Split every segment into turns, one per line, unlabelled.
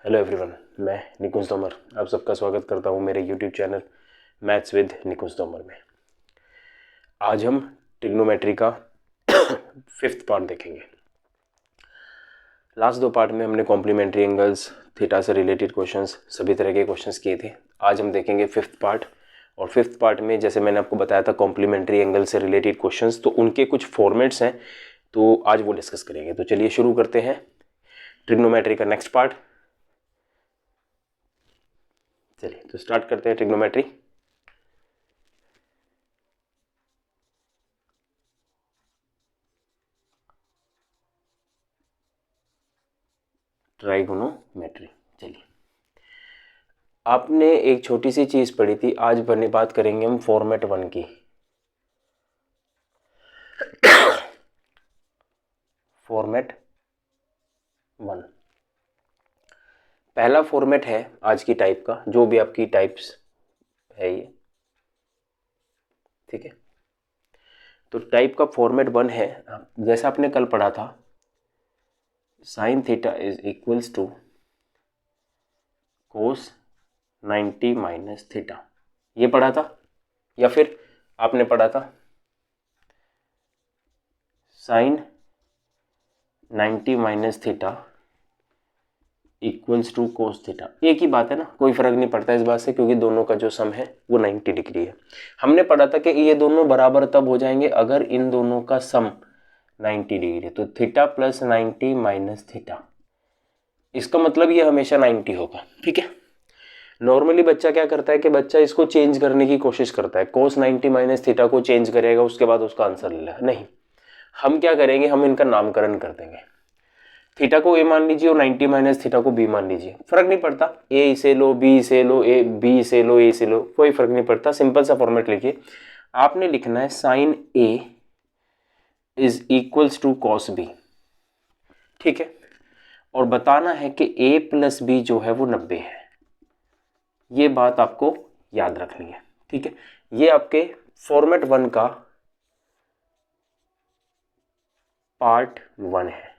Hello everyone, मैं निकुंज तोमर आप सबका स्वागत करता हूं मेरे यूट्यूब चैनल मैथ्स विद निकुंज तोमर में। आज हम ट्रिग्नोमेट्री का 5th पार्ट देखेंगे। लास्ट 2 पार्ट में हमने कॉम्प्लीमेंट्री एंगल्स, थीटा से रिलेटेड क्वेश्चंस, सभी तरह के क्वेश्चंस किए थे। आज हम देखेंगे 5th पार्ट। और 5th पार्ट में जैसे मैंने आपको बताया था कॉम्प्लीमेंट्री एंगल से रिलेटेड क्वेश्चंस, तो उनके कुछ फॉर्मेट्स हैं, तो आज वो डिस्कस करेंगे। तो चलिए शुरू करते हैं ट्रिग्नोमेट्री का नेक्स्ट पार्ट। चलिए तो स्टार्ट करते हैं ट्रिग्नोमेट्री। ट्राइगोनोमेट्री। चलिए, आपने एक छोटी सी चीज पढ़ी थी, आज बात करेंगे हम फॉर्मेट 1 की। फॉर्मेट 1 पहला फॉर्मेट है आज की टाइप का, जो भी आपकी टाइप्स है ये, ठीक है। तो टाइप का फॉर्मेट 1 है, जैसा आपने कल पढ़ा था, sine theta is equals to cos 90 minus theta. ये पढ़ा था, या फिर आपने पढ़ा था sine 90 minus theta equals to cos theta. एक ही बात है ना, कोई फर्क नहीं पड़ता इस बात से, क्योंकि दोनों का जो सम है वो 90 डिग्री है। हमने पढ़ा था कि ये दोनों बराबर तब हो जाएंगे अगर इन दोनों का सम 90 डिग्री है। तो थीटा प्लस 90 माइनस थीटा, इसका मतलब ये हमेशा 90 होगा, ठीक है। नॉर्मली बच्चा क्या करता है कि बच्चा इसको चेंज करने की कोशिश करता है, कोस 90 माइनस थीटा को चेंज करेगा, उसके बाद उसका आंसर ले लेगा। नहीं, हम क्या करेंगे, हम इनका नामकरण कर देंगे। थीटा को ए मान लीजिए और 90 माइनस थीटा को बी मान लीजिए, फर्क नहीं पड़ता, ए इसे लो, बी इसे लो, ए बी इसे लो, ए इसे लो, कोई फर्क नहीं पड़ता। सिंपल सा फॉर्मेट लिखिए, आपने लिखना है sine A is equals to cos B, ठीक है। और बताना है कि ए प्लस बी जो है वो 90 है। ये बात आपको याद रखनी है, ठीक है। ये आपके फॉर्मेट 1 का पार्ट 1 है,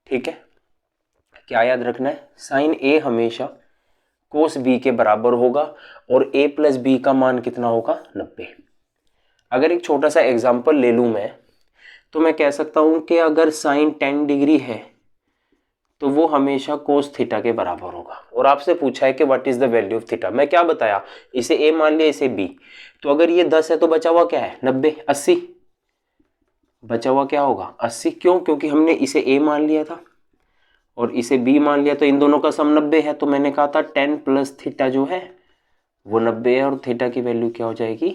ठीक है। क्या याद रखना है, साइन ए हमेशा कोस बी के बराबर होगा और ए प्लस बी का मान कितना होगा, 90। अगर एक छोटा सा एग्जांपल ले लूं मैं, तो मैं कह सकता हूं कि अगर साइन 10 डिग्री है तो वो हमेशा कोस थीटा के बराबर होगा। और आपसे पूछा है कि what is the value of theta, मैं क्या बताया, इसे ए मान लिया, इसे बी। तो अगर ये 10 है तो बचा हुआ क्या है, 90, 80, बचा हुआ क्या होगा, 80। क्यों, क्योंकि हमने इसे ए मान लिया था और इसे बी मान लिया, तो इन दोनों का सम 90 है। तो मैंने कहा था 10 प्लस थीटा जो है वो 90 है, और थीटा की वैल्यू क्या हो जाएगी,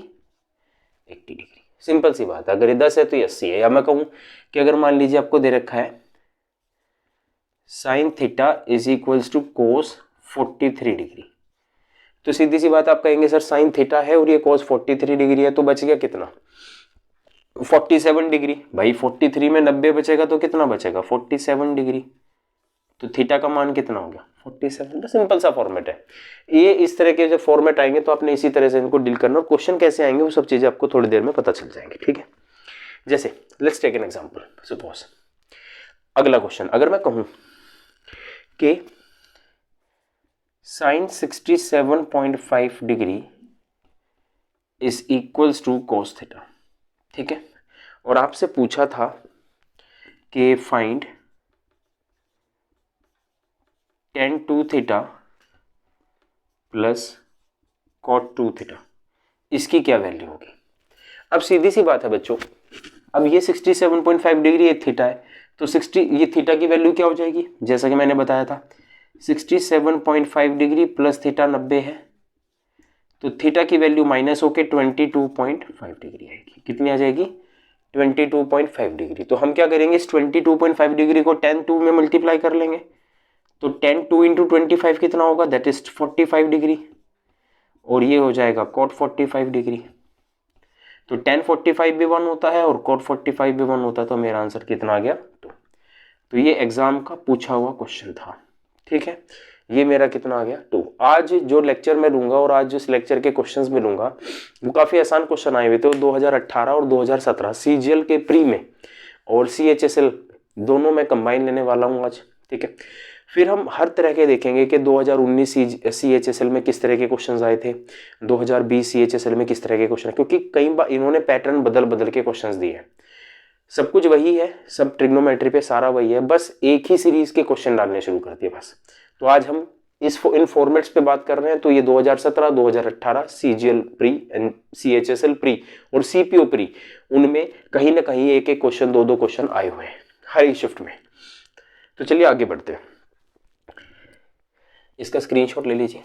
80 डिग्री। सिंपल सी बात है, अगर ये 10 है तो ये 80 है। या मैं कहूं कि अगर मान लीजिए आपको दे रखा है sine theta is equals to cos 43 degree, तो सीधी सी बात आप कहेंगे सर साइन थीटा है और ये कोस 43 डिग्री है, तो बच गया कितना, 47 डिग्री। भाई 43 में 90 बचेगा तो कितना बचेगा, 47 डिग्री। तो थीटा का मान कितना हो गया, 47। तो सिंपल सा फॉर्मेट है ये। इस तरह के जब फॉर्मेट आएंगे तो आपने इसी तरह से इनको डील करना, और क्वेश्चन कैसे आएंगे वो सब चीजें आपको थोड़ी देर में पता चल जाएंगी, ठीक है। जैसे let's take an example, suppose अगला क्वेश्चन, अगर मैं कहूं कि sine 67.5 degree is equals to cos theta, ठीक है। और आपसे पूछा था कि find tan 2 theta plus cot 2 theta, इसकी क्या वैल्यू होगी। अब सीधी सी बात है बच्चों, अब ये 67.5 डिग्री एक थीटा है, तो 60 ये थीटा की वैल्यू क्या हो जाएगी, जैसा कि मैंने बताया था 67.5 डिग्री प्लस थीटा 90 है, तो थीटा की वैल्यू माइनस होके 22.5 डिग्री आएगी। कितनी आ जाएगी, 22.5 डिग्री। तो हम क्या करेंगे, इस 22.5 डिग्री को tan 2 में मल्टीप्लाई कर लेंगे, तो tan 2 इंटू 25 कितना होगा, दैट इज 45 डिग्री, और ये हो जाएगा cot 45 डिग्री। तो tan 45 भी 1 होता है और cot 45 भी 1 होता है, तो मेरा आंसर कितना आ गया, 2। तो ये एग्जाम का पूछा हुआ क्वेश्चन था, ठीक है। ये मेरा कितना आ गया, 2। आज जो लेक्चर में लूंगा और आज जिस लेक्चर के क्वेश्चंस में लूंगा वो काफी आसान क्वेश्चन आए हुए थे 2018 और 2017 सीजीएल के प्री में, और सीएचएसएल दोनों में कंबाइन लेने वाला हूँ आज, ठीक है। फिर हम हर तरह के देखेंगे कि 2019 CHSL में किस तरह के क्वेश्चंस आए थे, 2020 CHSL में किस तरह के क्वेश्चन, क्योंकि कई बार इन्होंने पैटर्न बदल बदल के क्वेश्चंस दिए हैं। सब कुछ वही है, सब ट्रिग्नोमेट्री पे सारा वही है, बस एक ही सीरीज के क्वेश्चन डालने शुरू कर दिए बस। तो आज हम इन फॉर्मेट्स पे बात कर रहे हैं। तो ये 2017, 2018 CGL pre and CHSL pre और CPO प्री, उनमें कहीं ना कहीं एक एक क्वेश्चन, दो दो क्वेश्चन आए हुए हैं हर एक शिफ्ट में। तो चलिए आगे बढ़ते हैं, इसका स्क्रीनशॉट ले लीजिए।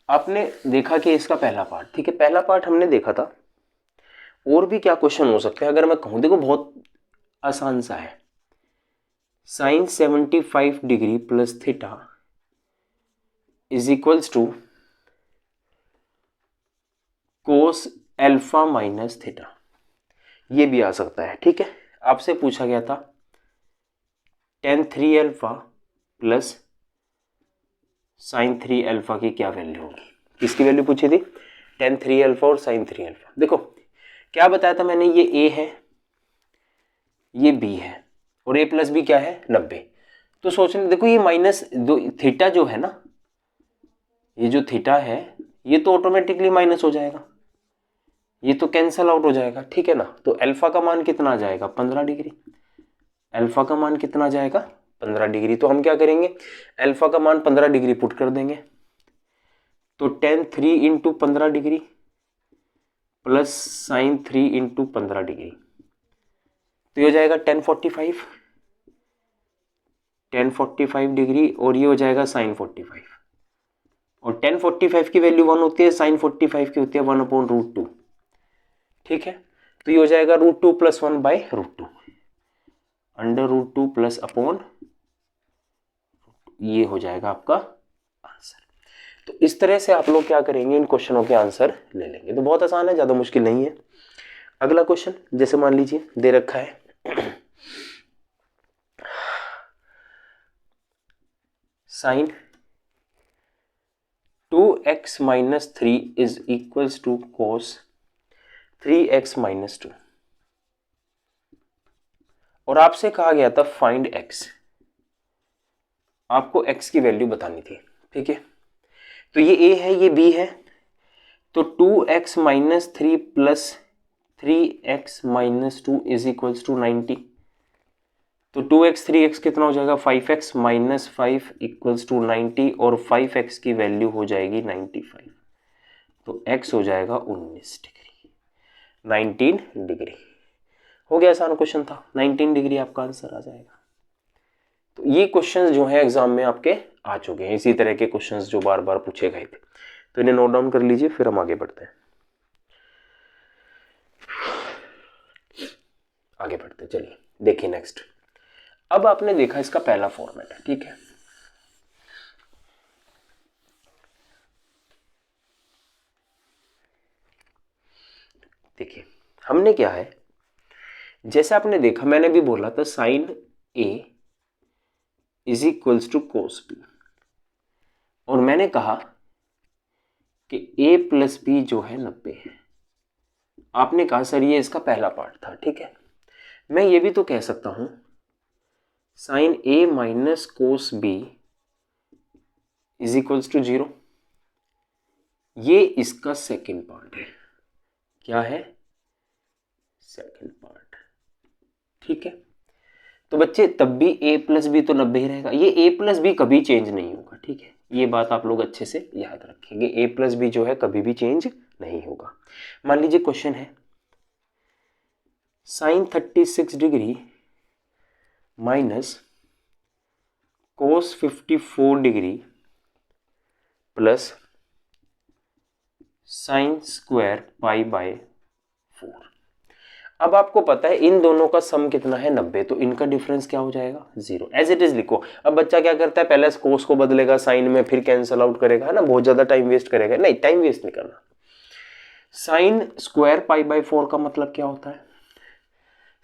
आपने देखा कि इसका पहला पार्ट, ठीक है, पहला पार्ट हमने देखा था। और भी क्या क्वेश्चन हो सकते हैं अगर मैं कहूं, देखो बहुत आसान सा है। Sine 75 degree plus theta is equals to cos alpha minus theta, ये भी आ सकता है, ठीक है। आपसे पूछा गया था tan 3 alpha plus sign 3 alpha की क्या वैल्यू होगी। किसकी वैल्यू पूछी थी? tan 3 अल्फा और साइन 3 अल्फा। देखो क्या बताया था मैंने, ये a है, ये b है, और a प्लस b क्या है 90। तो सोचने देखो, ये माइनस दो थीटा जो है ना, ये जो थीटा है ये तो ऑटोमेटिकली माइनस हो जाएगा, ये तो कैंसल आउट हो जाएगा, ठीक है ना। तो अल्फा का मान कितना आ जाएगा 15 डिग्री, अल्फा का मान कितना आ जाएगा 15 डिग्री। तो हम क्या करेंगे, अल्फा का मान 15 डिग्री पुट कर देंगे। तो tan 3 into 15 degree plus sign 3 into 15 degree, तो ये हो जाएगा tan 45 डिग्री, और ये हो जाएगा साइन 45, और tan 45 की वैल्यू 1 होती है, साइन 45 की होती है 1/√2, ठीक है। तो ये हो जाएगा √2 + 1/√2, √2 प्लस अपॉन, ये हो जाएगा आपका आंसर। तो इस तरह से आप लोग क्या करेंगे, इन क्वेश्चनों के आंसर ले लेंगे। तो बहुत आसान है, ज्यादा मुश्किल नहीं है। अगला क्वेश्चन जैसे मान लीजिए दे रखा है sine 2x - 3 is equals to cos 3x - 2, और आपसे कहा गया था फाइंड x, आपको x की वैल्यू बतानी थी, ठीक है। तो ये a है, ये b है, तो 2x - 3 plus 3x - 2 is equals to 90। तो 2x 3x कितना हो जाएगा 5x - 5 इक्वल्स टू 90, और 5x की वैल्यू हो जाएगी 95। तो x हो जाएगा 19 डिग्री, 19 डिग्री। हो गया, आसान क्वेश्चन था, 19 डिग्री आपका आंसर आ जाएगा। तो ये क्वेश्चंस जो है एग्जाम में आपके आ चुके हैं, इसी तरह के क्वेश्चंस जो बार बार पूछे गए थे। तो इन्हें नोट डाउन कर लीजिए, फिर हम आगे बढ़ते हैं। आगे बढ़ते चलिए, देखिए नेक्स्ट। अब आपने देखा इसका पहला फॉर्मेट है, ठीक है। देखिए हमने क्या है, जैसे आपने देखा, मैंने भी बोला था sine a is equals to cos b, और मैंने कहा कि a प्लस b जो है 90 है। आपने कहा सर ये इसका पहला पार्ट था, ठीक है। मैं ये भी तो कह सकता हूं sine a minus cos b is equals to 0, ये इसका सेकेंड पार्ट है। क्या है? सेकेंड पार्ट, ठीक है। तो बच्चे तब भी a प्लस बी तो 90 ही रहेगा, ये a प्लस बी कभी चेंज नहीं होगा, ठीक है। ये बात आप लोग अच्छे से याद रखेंगे, a प्लस बी जो है कभी भी चेंज नहीं होगा। मान लीजिए क्वेश्चन है sine 36 degree minus cos 54 degree plus sine square π/4। अब आपको पता है इन दोनों का सम कितना है 90, तो इनका डिफरेंस क्या हो जाएगा 0, एज इट इज लिखो। अब बच्चा क्या करता है, पहले कोस को बदलेगा साइन में, फिर कैंसल आउट करेगा, है ना, बहुत ज्यादा टाइम वेस्ट करेगा। नहीं, टाइम वेस्ट नहीं करना। साइन स्क्वायर π/4 का मतलब क्या होता है?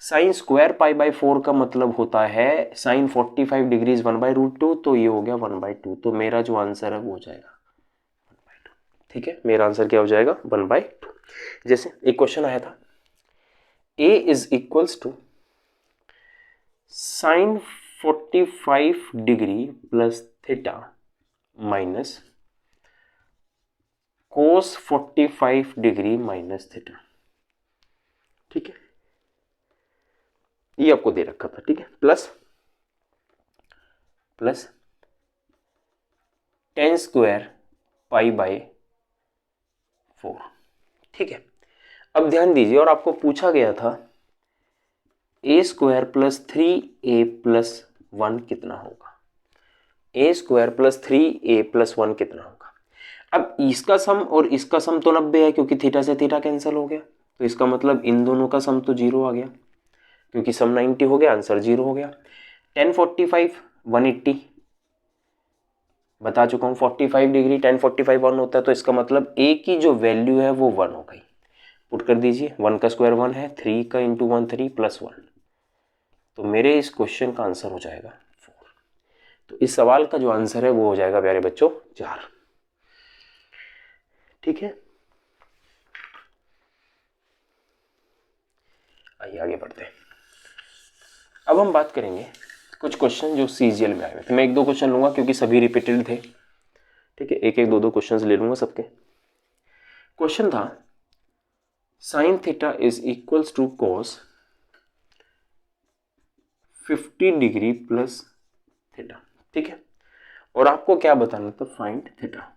साइन स्क्वायर π/4 का मतलब होता है साइन 45 डिग्री 1/√2, तो ये हो गया 1/2। तो मेरा जो आंसर है वो हो जाएगा 1/2, ठीक है। मेरा आंसर क्या हो जाएगा 1/2। जैसे एक क्वेश्चन आया था A is equals to sine 45 degree plus theta minus cos 45 degree minus theta. ठीक है, ये आपको दे रखा था। ठीक है, plus ten square pi by 4। ठीक है, अब ध्यान दीजिए, और आपको पूछा गया था ए स्क्वायर प्लस 3a प्लस 1 कितना होगा। ए स्क्वायर प्लस 3a प्लस 1 कितना होगा। अब इसका सम और इसका सम तो 90 है, क्योंकि थीटा से थीटा कैंसिल हो गया, तो इसका मतलब इन दोनों का सम तो 0 आ गया, क्योंकि सम 90 हो गया, आंसर 0 हो गया। 1045 180 बता चुका हूँ, 45 डिग्री 1045 1 होता है, तो इसका मतलब a की जो वैल्यू है वो 1 हो गई। पुट कर दीजिए, 1 का स्क्वायर 1 है, 3 का इंटू 1 3 प्लस 1, तो मेरे इस क्वेश्चन का आंसर हो जाएगा 4। तो इस सवाल का जो आंसर है वो हो जाएगा प्यारे बच्चों 4। ठीक है, आइए आगे बढ़ते हैं। अब हम बात करेंगे कुछ क्वेश्चन जो सीजीएल में आए हुए थे। मैं 1-2 क्वेश्चन लूंगा क्योंकि सभी रिपीटेड थे। ठीक है, 1-1 2-2 क्वेश्चन ले लूंगा सबके। क्वेश्चन था sine theta is equals to cos 50 degree plus theta. ठीक है, और आपको क्या बताना था, फाइंड थीटा।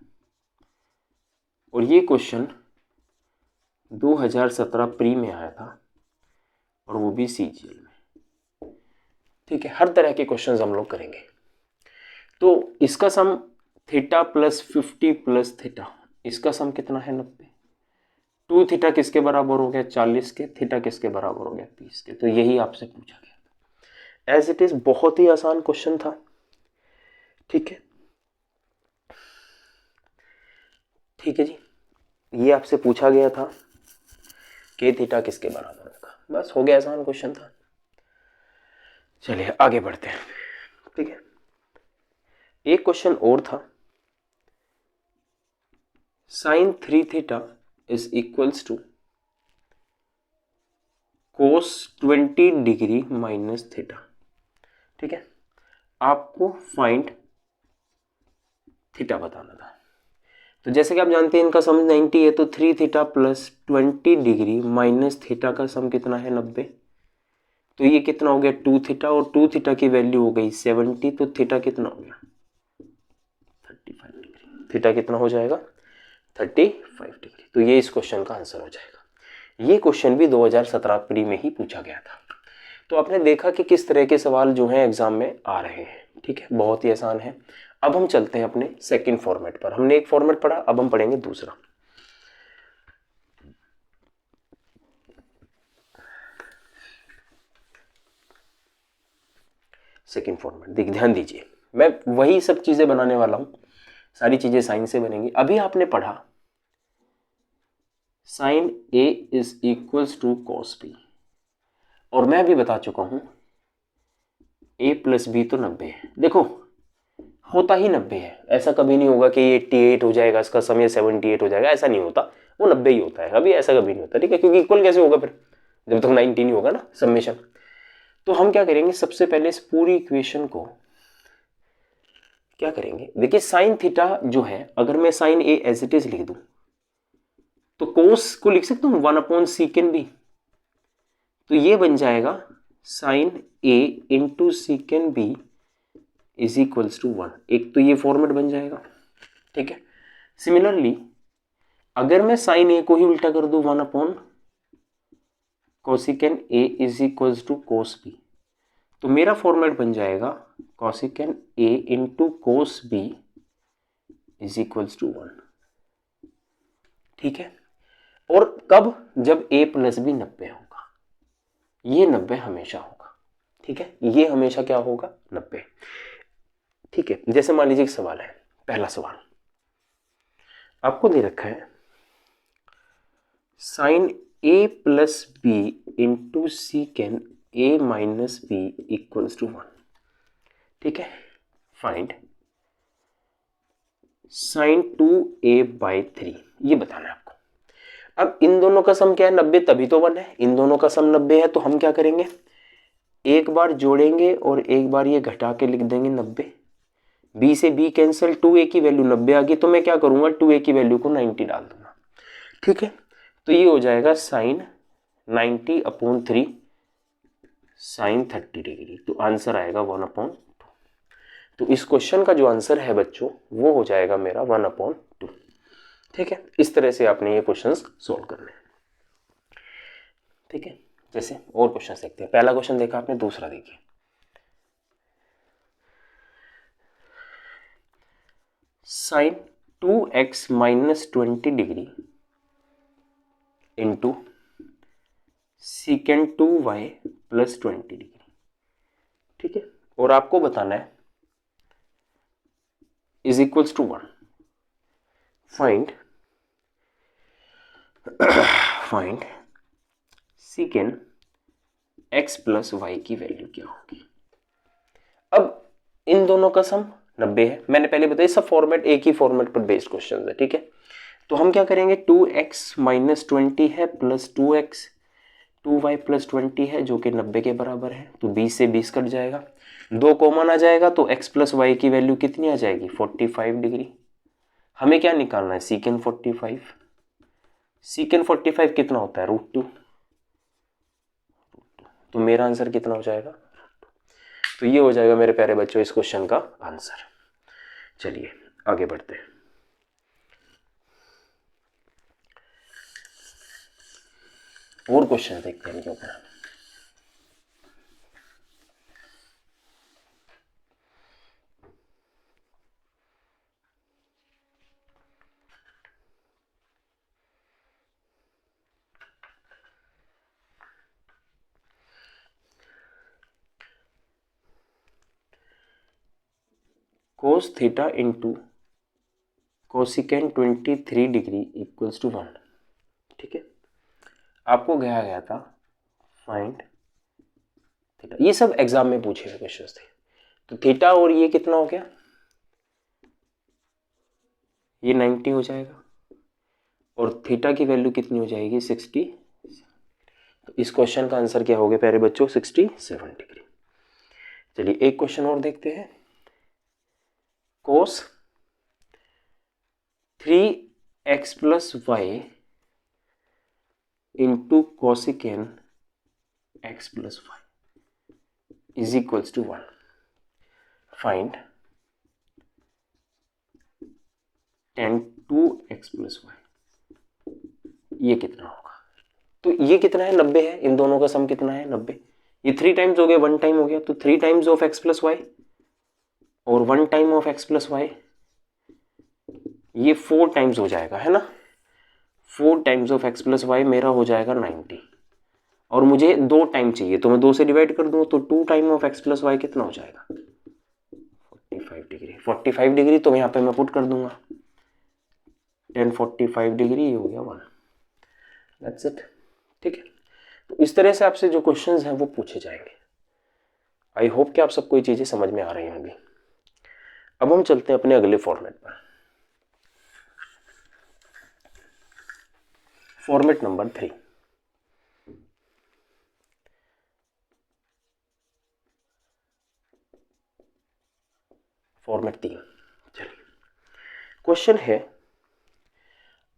और ये क्वेश्चन 2017 प्री में आया था, और वो भी सीजीएल में। ठीक है, हर तरह के क्वेश्चंस हम लोग करेंगे। तो इसका सम थीटा प्लस 50 प्लस थीटा, इसका सम कितना है 90। 2 थीटा किसके बराबर हो गया 40 के, थीटा किसके बराबर हो गया 30 के। तो यही आपसे पूछा गया, एज इट इज बहुत ही आसान क्वेश्चन था। ठीक है, ठीक है जी, ये आपसे पूछा गया था कि थीटा किसके बराबर होगा, बस हो गया, आसान क्वेश्चन था। चलिए आगे बढ़ते हैं। ठीक है, एक क्वेश्चन और था, sine 3 theta is equals to cos 20 degree minus theta. ठीक है, आपको फाइंड थीटा बताना था। तो जैसे कि आप जानते हैं इनका सम 90 है, तो 3 theta plus 20 degree minus theta का सम कितना है 90। तो ये कितना हो गया 2 थीटा, और 2 थीटा की वैल्यू हो गई 70, तो थीटा कितना हो गया 35 डिग्री। थीटा कितना हो जाएगा 35 डिग्री। तो ये इस क्वेश्चन का आंसर हो जाएगा। ये क्वेश्चन भी 2017 प्री में ही पूछा गया था। तो आपने देखा कि किस तरह के सवाल जो हैं एग्जाम में आ रहे हैं। ठीक है, बहुत ही आसान है। अब हम चलते हैं अपने सेकंड फॉर्मेट पर। हमने एक फॉर्मेट पढ़ा, अब हम पढ़ेंगे दूसरा। सेकंड फॉर्मेट ध्यान दीजिए, मैं वही सब चीजें बनाने वाला हूं, सारी चीजें साइन से बनेंगी। अभी आपने पढ़ा sine A is equals to cos B, और मैं भी बता चुका हूं a प्लस बी तो 90 है। देखो होता ही 90 है, ऐसा कभी नहीं होगा कि ये 88 हो जाएगा, इसका समय 78 हो जाएगा, ऐसा नहीं होता, वो 90 ही होता है। अभी ऐसा कभी नहीं होता। ठीक है, क्योंकि इक्वल कैसे होगा फिर, जब तक 90 नहीं होगा ना समेशन। तो हम क्या करेंगे, सबसे पहले इस पूरी इक्वेशन को क्या करेंगे, देखिए साइन थीटा जो है, अगर मैं sine A as it is लिख दूं तो कोस को लिख सकता हूं 1/सेकेंड बी, तो ये बन जाएगा sine A into sec B is equals to 1। एक तो ये फॉर्मेट बन जाएगा। ठीक है, सिमिलरली अगर मैं साइन ए को ही उल्टा कर दूं 1/कोसिकेन A is equals to cos B, तो मेरा फॉर्मेट बन जाएगा cosecant A into cos B is equals to 1। ठीक है, और कब, जब a प्लस बी 90 होगा, ये 90 हमेशा होगा। ठीक है, ये हमेशा क्या होगा 90। ठीक है, जैसे मान लीजिए एक सवाल है, पहला सवाल आपको दे रखा है साइन a प्लस B into sec a minus B equals to 1। ठीक है, फाइंड साइन 2a बाई 3, ये बताना है आपको। अब इन दोनों का सम क्या है 90, तभी तो 1 है। इन दोनों का सम 90 है, तो हम क्या करेंगे, एक बार जोड़ेंगे और एक बार ये घटा के लिख देंगे 90। b से b कैंसिल, 2a की वैल्यू 90 आ गई, तो मैं क्या करूंगा 2a की वैल्यू को 90 डाल दूंगा। ठीक है, तो ये हो जाएगा साइन 90/3 साइन 30 डिग्री, तो आंसर आएगा 1/2। तो इस क्वेश्चन का जो आंसर है बच्चों वो हो जाएगा मेरा 1/2। ठीक है, इस तरह से आपने ये क्वेश्चंस सॉल्व करने हैं। ठीक है, जैसे और क्वेश्चन देखते हैं। पहला क्वेश्चन देखा आपने, दूसरा देखिए। Sine 2x minus 20 degree into sec 2y plus 20 degree. ठीक है, और आपको बताना है is equals to 1। Find sec x plus Y की वैल्यू क्या होगी। अब इन दोनों का सम 90 है, मैंने पहले बताया सब फॉर्मेट एक ही फॉर्मेट पर बेस्ड क्वेश्चन है। ठीक है, तो हम क्या करेंगे 2x माइनस 20 है प्लस 2x 2y प्लस 20 है जो कि 90 के बराबर है, तो 20 से 20 कट जाएगा, 2 कॉमन आ जाएगा, तो x प्लस वाई की वैल्यू कितनी आ जाएगी 45 डिग्री। हमें क्या निकालना है सीकेंड 45। सीकेंड 45 कितना होता है √2, तो मेरा आंसर कितना हो जाएगा। तो ये हो जाएगा मेरे प्यारे बच्चों इस क्वेश्चन का आंसर। चलिए आगे बढ़ते हैं। और क्वेश्चन देखते हैं इनके ऊपर। cos theta into cosec 23 degree equals to 1। ठीक है, आपको गया था फाइंड थीटा, ये सब एग्जाम में पूछे हुए क्वेश्चन थे। तो थीटा और ये कितना हो गया, ये 90 हो जाएगा और थीटा की वैल्यू कितनी हो जाएगी 60। तो इस क्वेश्चन का आंसर क्या हो गया प्यारे बच्चों 67 डिग्री। चलिए एक क्वेश्चन और देखते हैं। Cos 3x plus Y into cosecant x plus Y is equals to 1। Find tan 2x plus Y, ये कितना होगा। तो ये कितना है 90 है, इन दोनों का सम कितना है 90। ये 3 टाइम्स हो गया, 1 टाइम हो गया, तो 3 times of x plus Y और 1 time of x plus Y, ये 4 टाइम्स हो जाएगा है ना। 4 times of x plus Y मेरा हो जाएगा 90 और मुझे 2 टाइम चाहिए, तो मैं 2 से डिवाइड कर दूं, तो 2 time of x plus Y कितना हो जाएगा 45 डिग्री। 45 डिग्री तो यहाँ पे मैं पुट कर दूंगा tan 45 डिग्री, ये हो गया 1। That's it. ठीक है, तो इस तरह से आपसे जो क्वेश्चंस हैं वो पूछे जाएंगे। आई होप कि आप सबको ये चीजें समझ में आ रही होंगी। अब हम चलते हैं अपने अगले फॉर्मेट पर। Format number 3। फॉर्मेट 3। चलिए क्वेश्चन है,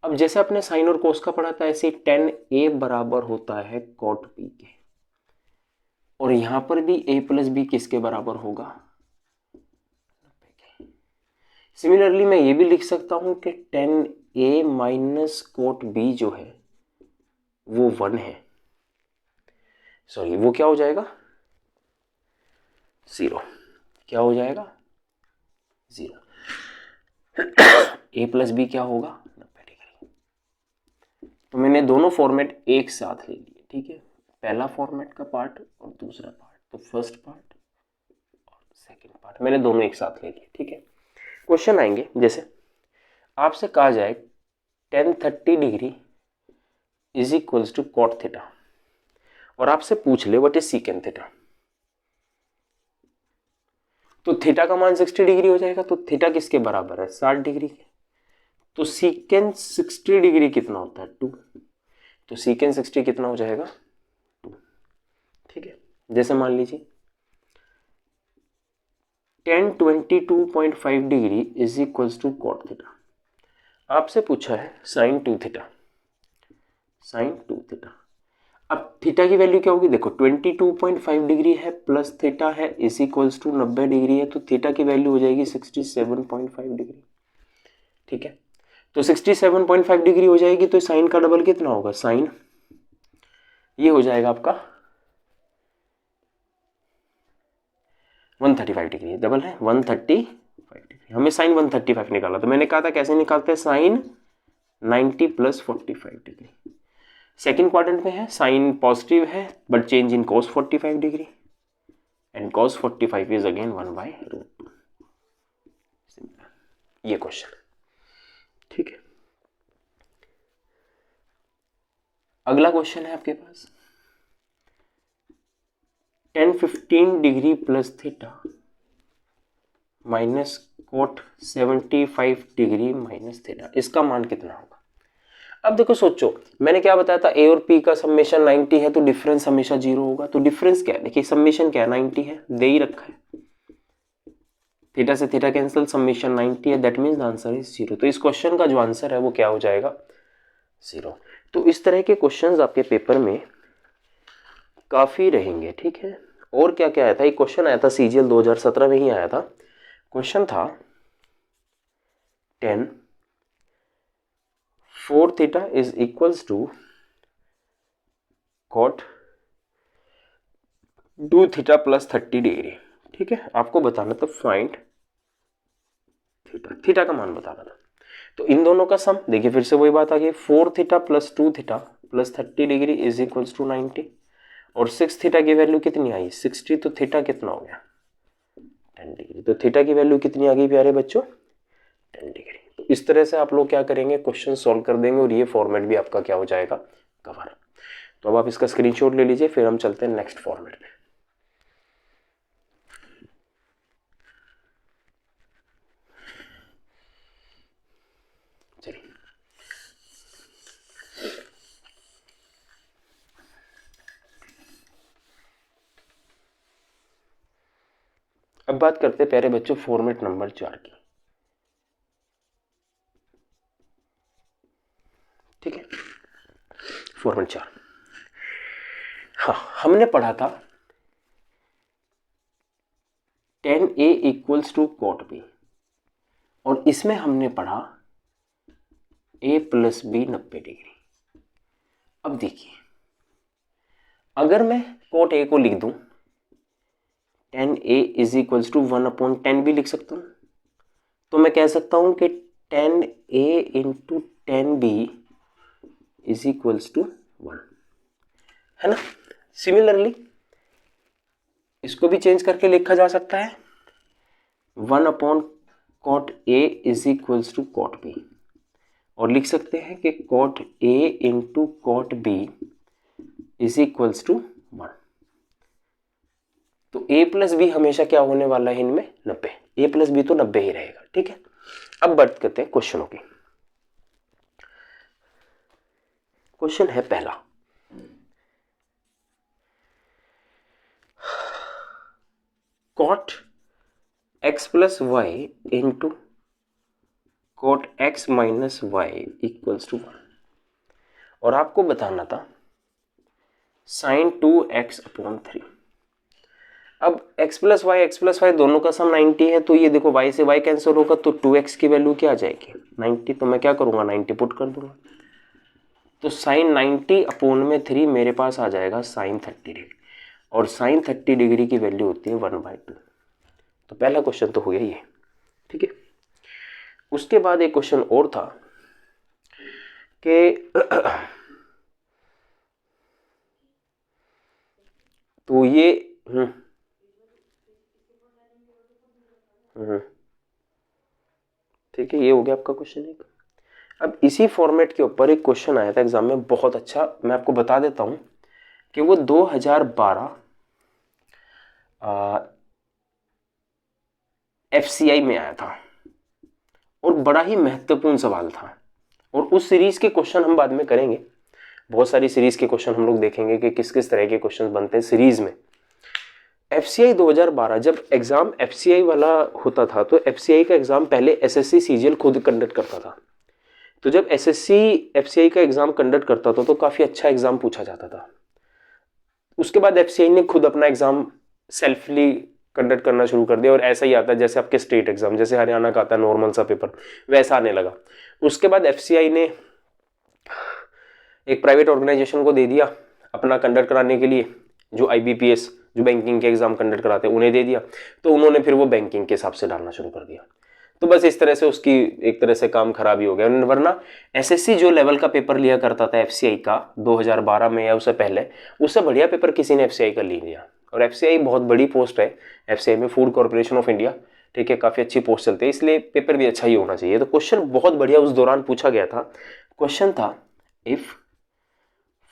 अब जैसे अपने साइन और कोस का पढ़ा था ऐसे tan a बराबर होता है cot b के, और यहां पर भी a प्लस बी किसके बराबर होगा। सिमिलरली मैं ये भी लिख सकता हूं कि tan a minus cot b जो है वो 1 है, सॉरी वो क्या हो जाएगा 0। क्या हो जाएगा 0। a प्लस बी क्या होगा 90 डिग्री। तो मैंने दोनों फॉर्मेट एक साथ ले लिए। ठीक है, पहला फॉर्मेट का पार्ट और दूसरा पार्ट, तो फर्स्ट पार्ट और सेकंड पार्ट मैंने दोनों एक साथ ले लिए। ठीक है, क्वेश्चन आएंगे, जैसे आपसे कहा जाए tan 30 degree is equals to cot theta और आपसे पूछ ले व्हाट इज सीकेंड थीटा, तो थीटा का मान 60 डिग्री हो जाएगा। तो थीटा किसके बराबर है 60 डिग्री के, तो सीकेंड 60 डिग्री कितना होता है 2। तो सीकेंड 60 कितना हो जाएगा 2। ठीक है, जैसे मान लीजिए tan 22.5 degree is equals to cot theta. आपसे पूछा है साइन 2 थीटा, साइन 2 थीटा। अब थीटा की वैल्यू क्या होगी, देखो 22.5 डिग्री है प्लस थीटा है इज इक्वल्स टू 90 डिग्री है, तो थीटा की वैल्यू हो जाएगी 67.5 डिग्री। ठीक है, तो 67.5 डिग्री हो जाएगी, तो साइन का डबल कितना होगा, साइन ये हो जाएगा आपका 135 डिग्री, डबल है 135 डिग्री। हमें साइन 135 निकाला, तो मैंने कहा था कैसे निकालते हैं, साइन 90 प्लस 45 डिग्री। सेकेंड क्वाड्रेंट में है, साइन पॉजिटिव है but change in cos 45 degree and cos 45 is again 1/√2। ये क्वेश्चन। ठीक है, अगला क्वेश्चन है आपके पास tan 15 degree plus theta minus cot 75 degree minus theta, इसका मान कितना होगा। अब देखो सोचो, मैंने क्या बताया था, ए और पी का समेशन 90 है तो डिफरेंस हमेशा 0 होगा। तो डिफरेंस क्या है, देखिए समेशन क्या है 90 है, दे ही रखा है, थीटा से थीटा कैंसिल, समेशन 90 है, that means the answer is 0। तो इस क्वेश्चन का जो आंसर है वो क्या हो जाएगा 0। तो इस तरह के क्वेश्चंस आपके पेपर में काफी रहेंगे। ठीक है, और क्या क्या आया था, एक क्वेश्चन आया था CGL 2017 में ही आया था, क्वेश्चन था tan 4 theta is equals to cot 2 theta plus 30 degree. ठीक है, आपको बताना था फाइंड थीटा, थीटा का मान बताना था। तो इन दोनों का सम, देखिए फिर से वही बात आ गई, 4 theta plus 2 theta plus 30 degree is equals to 90, और 6 थीटा की वैल्यू कितनी आई 60, तो थीटा कितना हो गया 10 डिग्री। तो थीटा की वैल्यू कितनी आ गई प्यारे बच्चों 10 डिग्री। तो इस तरह से आप लोग क्या करेंगे, क्वेश्चन सॉल्व कर देंगे और ये फॉर्मेट भी आपका क्या हो जाएगा कवर। तो अब आप इसका स्क्रीनशॉट ले लीजिए, फिर हम चलते हैं नेक्स्ट फॉर्मेट में। चलिए, अब बात करते हैं प्यारे बच्चों फॉर्मेट नंबर 4 की। ठीक है, फॉर्मेट 4, हाँ हमने पढ़ा था tan A equals to cot B, और इसमें हमने पढ़ा A प्लस बी 90 डिग्री। अब देखिए, अगर मैं cot A को लिख दूं tan A is equals to 1/10 भी लिख सकता हूं, तो मैं कह सकता हूं कि tan A into tan B is equals to 1, है ना। सिमिलरली इसको भी चेंज करके लिखा जा सकता है 1/cot A is equals to cot B, और लिख सकते हैं कि cot A into cot B is equals to 1। तो A प्लस बी हमेशा क्या होने वाला है इनमें 90, A प्लस बी तो 90 ही रहेगा। ठीक है, अब बात करते हैं क्वेश्चनों की। क्वेश्चन है पहला, cot x plus Y into cot x minus y equals to 1, और आपको बताना था साइन 2x/3। अब x प्लस वाई दोनों का सम 90 है, तो ये देखो y से y कैंसिल होगा, तो 2x की वैल्यू क्या आ जाएगी 90, तो मैं क्या करूंगा 90 पुट कर दूंगा, तो साइन 90/3 मेरे पास आ जाएगा साइन 30 डिग्री, और साइन 30 डिग्री की वैल्यू होती है 1/2। तो पहला क्वेश्चन तो हो गया ये। ठीक है, उसके बाद एक क्वेश्चन और था कि तो ये ठीक है, ये हो गया आपका क्वेश्चन एक। अब इसी फॉर्मेट के ऊपर एक क्वेश्चन आया था एग्जाम में बहुत अच्छा, मैं आपको बता देता हूं कि वो 2012 FCI में आया था, और बड़ा ही महत्वपूर्ण सवाल था, और उस सीरीज के क्वेश्चन हम बाद में करेंगे। बहुत सारी सीरीज के क्वेश्चन हम लोग देखेंगे कि किस किस तरह के क्वेश्चन बनते हैं सीरीज में। FCI 2012 जब एग्जाम FCI वाला होता था तो FCI का एग्जाम पहले SSC CGL खुद कंडक्ट करता था। तो जब SSC FCI का एग्जाम कंडक्ट करता था तो काफी अच्छा एग्जाम पूछा जाता था। उसके बाद FCI ने खुद अपना एग्जाम सेल्फली कंडक्ट करना शुरू कर दिया और ऐसा ही आता है जैसे आपके स्टेट एग्जाम, जैसे हरियाणा का आता है नॉर्मल सा पेपर, वैसा आने लगा। उसके बाद FCI ने एक प्राइवेट ऑर्गेनाइजेशन को दे दिया अपना कंडक्ट कराने के लिए, जो IBPS जो बैंकिंग के एग्जाम कंडक्ट कराते हैं उन्हें दे दिया, तो उन्होंने फिर वो बैंकिंग के हिसाब से डालना शुरू कर दिया। तो बस इस तरह से उसकी एक तरह से काम खराब ही हो गया। वरना SSC जो लेवल का पेपर लिया करता था FCI का 2012 में या उससे पहले, उससे बढ़िया पेपर किसी ने FCI का ले लिया। और FCI बहुत बड़ी पोस्ट है, FCI में फूड कॉर्पोरेशन ऑफ इंडिया, ठीक है, काफी अच्छी पोस्ट चलती है, इसलिए पेपर भी अच्छा ही होना चाहिए। तो क्वेश्चन बहुत बढ़िया उस दौरान पूछा गया था। क्वेश्चन था if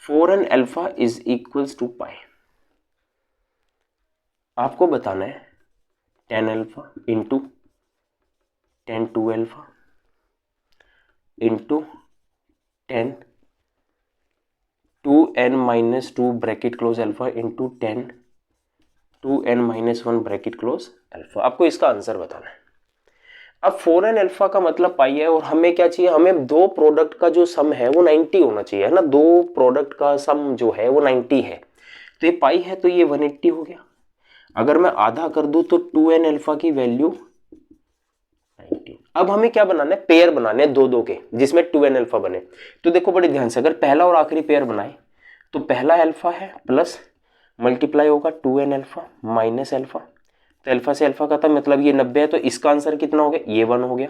4n alpha is equals to pi, आपको बताना है 10 alpha into 10 2 alpha into 10 2n minus 2 bracket close alpha into 10 2n minus 1 bracket close alpha. आपको इसका आंसर बताना है। अब 4n अल्फा का मतलब पाई है और हमें क्या चाहिए, हमें दो प्रोडक्ट का जो सम है वो 90 होना चाहिए, है ना। दो प्रोडक्ट का सम जो है वो 90 है, तो ये पाई है तो ये 180 हो गया। अगर मैं आधा कर दूं तो 2n अल्फा की वैल्यू 90। अब हमें क्या बनाना है, पेयर बनाने हैं दो दो के जिसमें 2n अल्फा बने। तो देखो बड़े ध्यान से, अगर पहला और आखिरी पेयर बनाए तो पहला अल्फा है प्लस मल्टीप्लाई होगा 2n अल्फा माइनस अल्फा, तो अल्फा से अल्फा खत्म, मतलब ये 90 है, तो इसका आंसर कितना हो गया, ये 1 हो गया।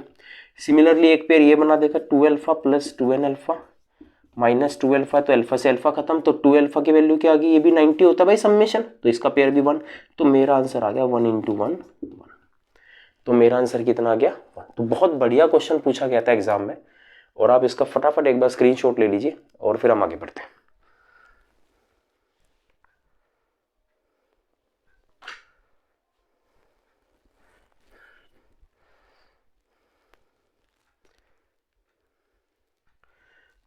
सिमिलरली एक पेयर ये बना देगा 2 alpha plus 2n alpha minus 2 alpha, तो अल्फा से अल्फा खत्म, तो 2 अल्फा की वैल्यू क्या आ गई, ये भी 90 होता है भाई समेशन, तो इसका पेयर भी 1, तो मेरा आंसर आ गया 1 इंटू 1 1। तो मेरा आंसर कितना आ गया 1। तो बहुत बढ़िया क्वेश्चन पूछा गया था एग्जाम में, और आप इसका फटाफट एक बार स्क्रीनशॉट ले लीजिए और फिर हम आगे बढ़ते हैं।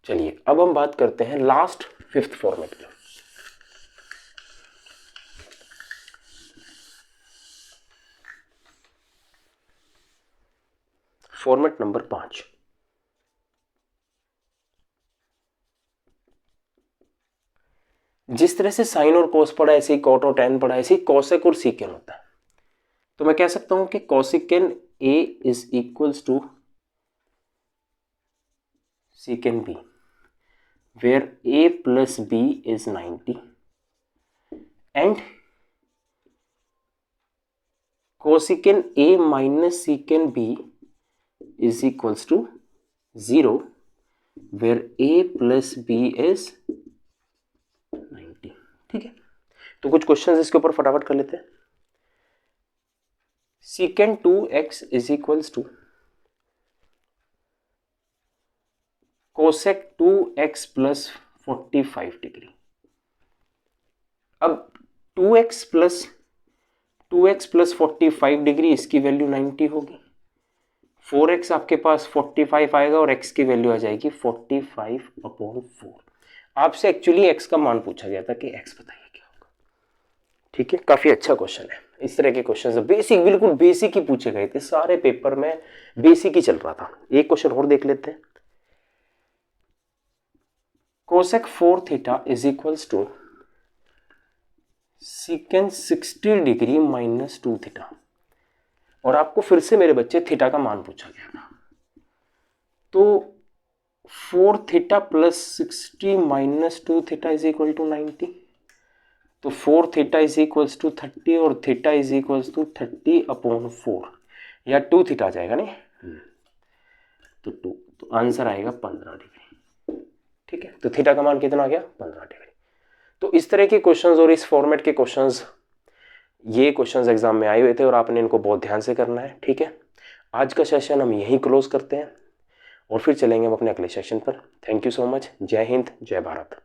चलिए अब हम बात करते हैं लास्ट 5th फॉर्मेट की। Format number 5। जिस तरह से साइन और कोस पढ़ा ऐसे ही कॉट और टैन पढ़ा, ऐसे ही कॉसेक और सीकेन होता है। तो मैं कह सकता हूं कि cosecant A is equals to secant B, where A plus B is 90 and cosecant A minus secant B is equals to 0, where A plus B is 90। ठीक है, तो कुछ क्वेश्चंस इसके ऊपर फटाफट कर लेते हैं। secant 2x is equals to cosec 2x plus 45 degree. अब 2x प्लस 45 डिग्री, इसकी वैल्यू 90 होगी। 4x आपके पास 45 आएगा और x की वैल्यू आ जाएगी 45/4। आपसे एक्चुअली x का मान पूछा गया था कि x बताइए क्या होगा। ठीक है, काफी अच्छा क्वेश्चन है। इस तरह के क्वेश्चन बेसिक, बिल्कुल बेसिक ही पूछे गए थे, सारे पेपर में बेसिक ही चल रहा था। एक क्वेश्चन और देख लेते हैं। cosec 4 theta is equals to secant 60 degree minus 2 theta, और आपको फिर से मेरे बच्चे थीटा का मान पूछा गया था। तो 4 theta plus 60 minus 2 theta is equal to 90, तो 4 थीटा इज इक्वल्स टू 30 और थीटा इज इक्वल्स टू 30/4, या 2 थीटा आ जाएगा नहीं, तो 2, तो आंसर आएगा 15 डिग्री। ठीक है, तो थीटा का मान कितना आ गया 15 डिग्री। तो इस तरह के क्वेश्चंस और इस फॉर्मेट के क्वेश्चंस, ये क्वेश्चंस एग्जाम में आए हुए थे और आपने इनको बहुत ध्यान से करना है। ठीक है, आज का सेशन हम यहीं क्लोज करते हैं और फिर चलेंगे हम अपने अगले सेशन पर। Thank you so much. जय हिंद, जय भारत।